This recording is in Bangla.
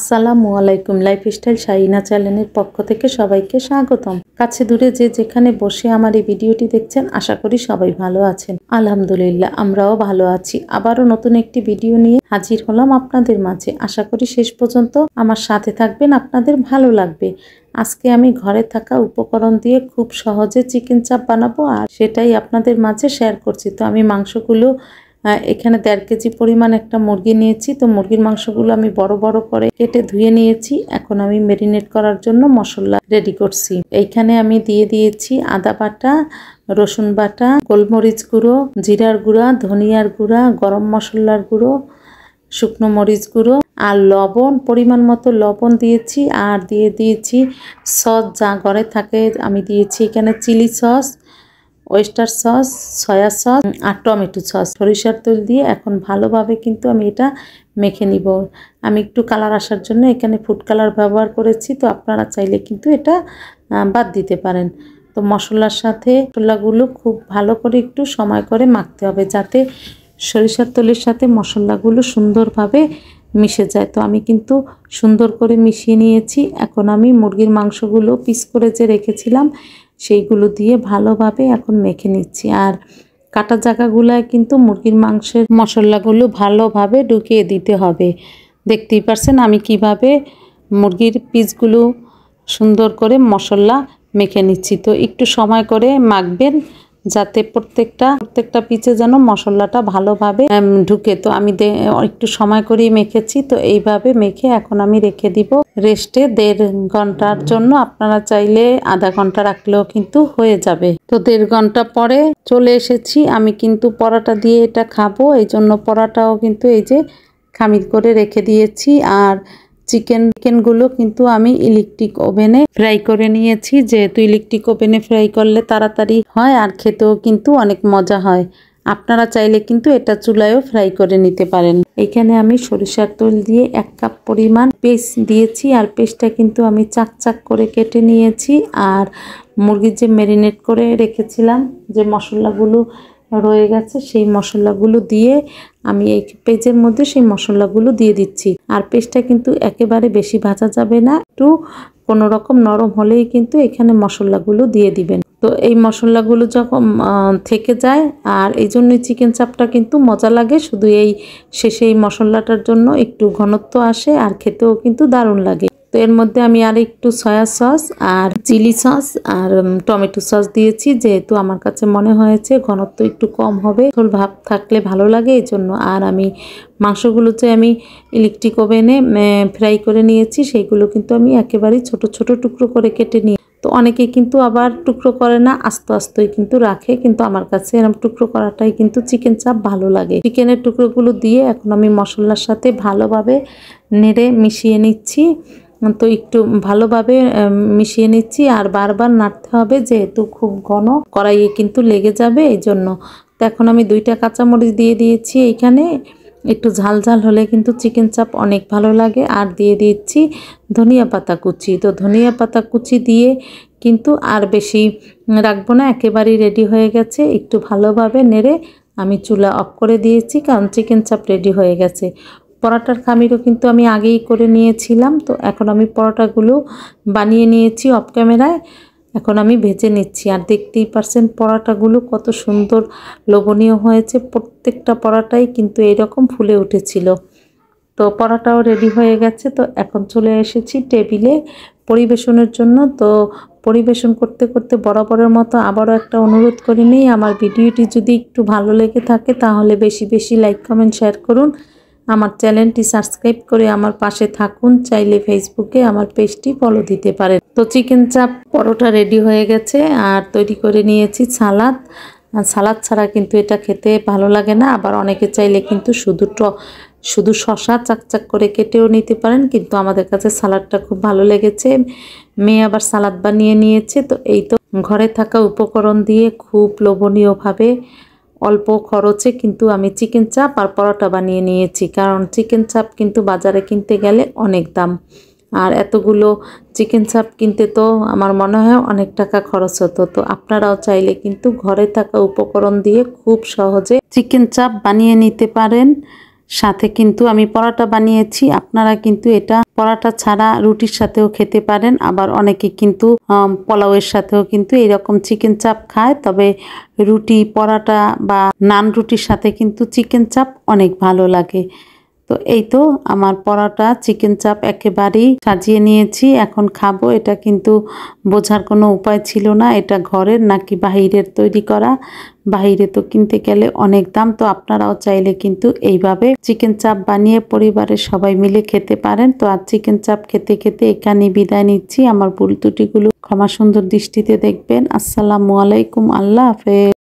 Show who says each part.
Speaker 1: আসসালামু আলাইকুম। লাইফস্টাইল শাহিনা চ্যানেলের পক্ষ থেকে সবাইকে স্বাগতম। কাছে দূরে যে যেখানে বসে আমার এই ভিডিওটি দেখছেন, আশা করি সবাই ভালো আছেন। আলহামদুলিল্লাহ, আমরাও ভালো আছি। আবারও নতুন একটি ভিডিও নিয়ে হাজির হলাম আপনাদের মাঝে। আশা করি শেষ পর্যন্ত আমার সাথে থাকবেন, আপনাদের ভালো লাগবে। আজকে আমি ঘরে থাকা উপকরণ দিয়ে খুব সহজে চিকেন চাপ বানাবো, আর সেটাই আপনাদের মাঝে শেয়ার করছি। তো আমি মাংসগুলো এখানে 1.5 কেজি পরিমাণ একটা মুরগি নিয়েছি। তো মুরগির মাংসগুলো আমি বড় বড় করে কেটে ধুয়ে নিয়েছি। এখন আমি ম্যারিনেট করার জন্য মশলা রেডি করছি। এইখানে আমি দিয়ে দিয়েছি আদা বাটা, রসুন বাটা, গোলমরিচ গুঁড়ো, জিরার গুঁড়া, ধনিয়ার গুঁড়া, গরম মশলার গুঁড়ো, শুকনো মরিচ গুঁড়ো আর লবণ, পরিমাণ মতো লবণ দিয়েছি। আর দিয়ে দিয়েছি সস, যা ঘরে থাকে আমি দিয়েছি এখানে chilli sauce, oyster sauce, soya sauce আর টমেটো সস, সরিষার তেল দিয়ে এখন ভালোভাবে কিন্তু আমি এটা মেখে নিব। আমি একটু কালার আসার জন্য এখানে ফুড কালার ব্যবহার করেছি। তো আপনারা চাইলে কিন্তু এটা বাদ দিতে পারেন। তো মশলার সাথে মশলাগুলো খুব ভালো করে একটু সময় করে মাখতে হবে, যাতে সরিষার তেলের সাথে মশলাগুলো সুন্দরভাবে মিশে যায়। তো আমি কিন্তু সুন্দর করে মিশিয়ে নিয়েছি। এখন আমি মুরগির মাংসগুলো পিস করে যে রেখেছিলাম সেইগুলো দিয়ে ভালোভাবে এখন মেখে নিচ্ছি। আর কাটা জায়গাগুলায় কিন্তু মুরগির মাংসের মশলাগুলো ভালোভাবে ঢুকিয়ে দিতে হবে। দেখতেই পারছেন আমি কিভাবে মুরগির পিসগুলো সুন্দর করে মশলা মেখে নিচ্ছি। তো একটু সময় করে মাখবেন, যাতে প্রত্যেকটা পিসে যেন মশলাটা ভালোভাবে ঢুকে। তো আমি একটু সময় করেই মেখেছি। তো এইভাবে মেখে এখন আমি রেখে দিব রেস্টে 1.5 ঘন্টার জন্য। আপনারা চাইলে আধা ঘন্টা রাখলেও কিন্তু হয়ে যাবে। তো 1.5 ঘন্টা পরে চলে এসেছি। আমি কিন্তু পরোটা দিয়ে এটা খাবো, এই জন্য পরোটাও কিন্তু এই যে খামির করে রেখে দিয়েছি। আর চিকেনগুলো কিন্তু আমি ইলেকট্রিক ওভেনে ফ্রাই করে নিয়েছি, যেহেতু ইলেকট্রিক ওভেনে ফ্রাই করলে তাড়াতাড়ি হয় আর খেতেও কিন্তু অনেক মজা হয়। আপনারা চাইলে কিন্তু এটা চুলায়ও ফ্রাই করে নিতে পারেন। এখানে আমি সরিষার তেল দিয়ে 1 কাপ পরিমাণ পেস্ট দিয়েছি। আর পেস্টটা কিন্তু আমি চাক করে কেটে নিয়েছি। আর মুরগির যে ম্যারিনেট করে রেখেছিলাম, যে মশলাগুলো রয়ে গেছে, সেই মশলাগুলো দিয়ে আমি এই পেঁয়াজের মধ্যে সেই মশলাগুলো দিয়ে দিচ্ছি। আর পেস্টটা কিন্তু একেবারে বেশি ভাজা যাবে না, একটু কোনো রকম নরম হলেই কিন্তু এখানে মশলাগুলো দিয়ে দিবেন। তো এই মশলাগুলো যখন থেকে যায়, আর এই জন্যই চিকেন চাপটা কিন্তু মজা লাগে, শুধু এই শেষে এই মশলাটার জন্য একটু ঘনত্ব আসে আর খেতেও কিন্তু দারুণ লাগে। তো এর মধ্যে আমি আর একটু সয়া সস আর চিলি সস আর টমেটো সস দিয়েছি, যেহেতু আমার কাছে মনে হয়েছে ঘনত্ব একটু কম হবে, ঝোল ভাব থাকলে ভালো লাগে এই জন্য। আর আমি মাংসগুলো যে আমি ইলেকট্রিক ওভেনে ফ্রাই করে নিয়েছি, সেইগুলো কিন্তু আমি একেবারেই ছোট ছোট টুকরো করে কেটে নিয়ে। তো অনেকে কিন্তু আবার টুকরো করে না, আস্তে কিন্তু রাখে, কিন্তু আমার কাছে এরকম টুকরো করাটাই কিন্তু চিকেন চাপ ভালো লাগে। চিকেনের টুকরোগুলো দিয়ে এখন আমি মশলার সাথে ভালোভাবে নেড়ে মিশিয়ে নিচ্ছি। তো একটু ভালোভাবে মিশিয়ে নিচ্ছি, আর বারবার নাড়তে হবে, যেহেতু খুব ঘন কড়াইয়ে কিন্তু লেগে যাবে এই জন্য। তো এখন আমি 2টা কাঁচামরিচ দিয়ে দিয়েছি এইখানে। একটু ঝাল হলে কিন্তু চিকেন চাপ অনেক ভালো লাগে। আর দিয়ে দিচ্ছি ধনিয়া পাতা কুচি। তো ধনিয়া পাতা কুচি দিয়ে কিন্তু আর বেশি রাখবো না, একেবারেই রেডি হয়ে গেছে। একটু ভালোভাবে নেড়ে আমি চুলা অফ করে দিয়েছি, কারণ চিকেন চাপ রেডি হয়ে গেছে। পরোটার খামিরও কিন্তু আমি আগেই করে নিয়েছিলাম। তো এখন আমি পরোটাগুলো বানিয়ে নিয়েছি অফ ক্যামেরায়, এখন আমি ভেজে নিচ্ছি। আর দেখতেই পারছেন পরোটাগুলো কত সুন্দর লোভনীয় হয়েছে। প্রত্যেকটা পরোটাই কিন্তু এরকম ফুলে উঠেছিল। তো পরোটাও রেডি হয়ে গেছে। তো এখন চলে এসেছি টেবিলে পরিবেশনের জন্য। তো পরিবেশন করতে বরাবরের মতো আবারও একটা অনুরোধ করে নিই, আমার ভিডিওটি যদি একটু ভালো লেগে থাকে তাহলে বেশি লাইক কমেন্ট শেয়ার করুন। আমার চ্যানেলটি সাবস্ক্রাইব করে আমার পাশে থাকুন। চাইলে ফেসবুকে আমার পেজটি ফলো দিতে পারেন। তো চিকেন চাপ পরোটা রেডি হয়ে গেছে। আর তৈরি করে নিয়েছি সালাদ ছাড়া কিন্তু এটা খেতে ভালো লাগে না। আবার অনেকে চাইলে কিন্তু শুধু শসা চাক করে কেটেও নিতে পারেন, কিন্তু আমাদের কাছে সালাদটা খুব ভালো লেগেছে। মেয়ে আবার সালাদ বানিয়ে নিয়েছে। তো এই তো ঘরে থাকা উপকরণ দিয়ে খুব লোভনীয়ভাবে অল্প খরচে কিন্তু আমি চিকেন চাপ আর পরোটা বানিয়ে নিয়েছি, কারণ চিকেন চাপ কিন্তু বাজারে কিনতে গেলে অনেক দাম। আর এতগুলো চিকেন চাপ কিনতে তো আমার মনে হয় অনেক টাকা খরচ হতো। তো আপনারাও চাইলে কিন্তু ঘরে থাকা উপকরণ দিয়ে খুব সহজে চিকেন চাপ বানিয়ে নিতে পারেন। সাথে কিন্তু আমি পরোটা বানিয়েছি। আপনারা কিন্তু এটা পরোটা ছাড়া রুটির সাথেও খেতে পারেন, আবার অনেকে কিন্তু পোলাওয়ের সাথেও কিন্তু এরকম চিকেন চাপ খায়। তবে রুটি পরোটা বা নান রুটির সাথে কিন্তু চিকেন চাপ অনেক ভালো লাগে। তো এই তো আমার পরোটা চিকেন চাপ একেবারেই সাজিয়ে নিয়েছি, এখন খাবো। এটা কিন্তু বোঝার কোনো উপায় ছিল না এটা ঘরের নাকি বাহিরের তৈরি করা। বাহিরে তো কিনতে গেলে অনেক দাম। তো আপনারাও চাইলে কিন্তু এইভাবে চিকেন চাপ বানিয়ে পরিবারের সবাই মিলে খেতে পারেন। তো আর চিকেন চাপ খেতে খেতে এখানেই বিদায় নিচ্ছি। আমার ভুল ত্রুটিগুলো ক্ষমা সুন্দর দৃষ্টিতে দেখবেন। আসসালামু আলাইকুম, আল্লাহ হাফেজ।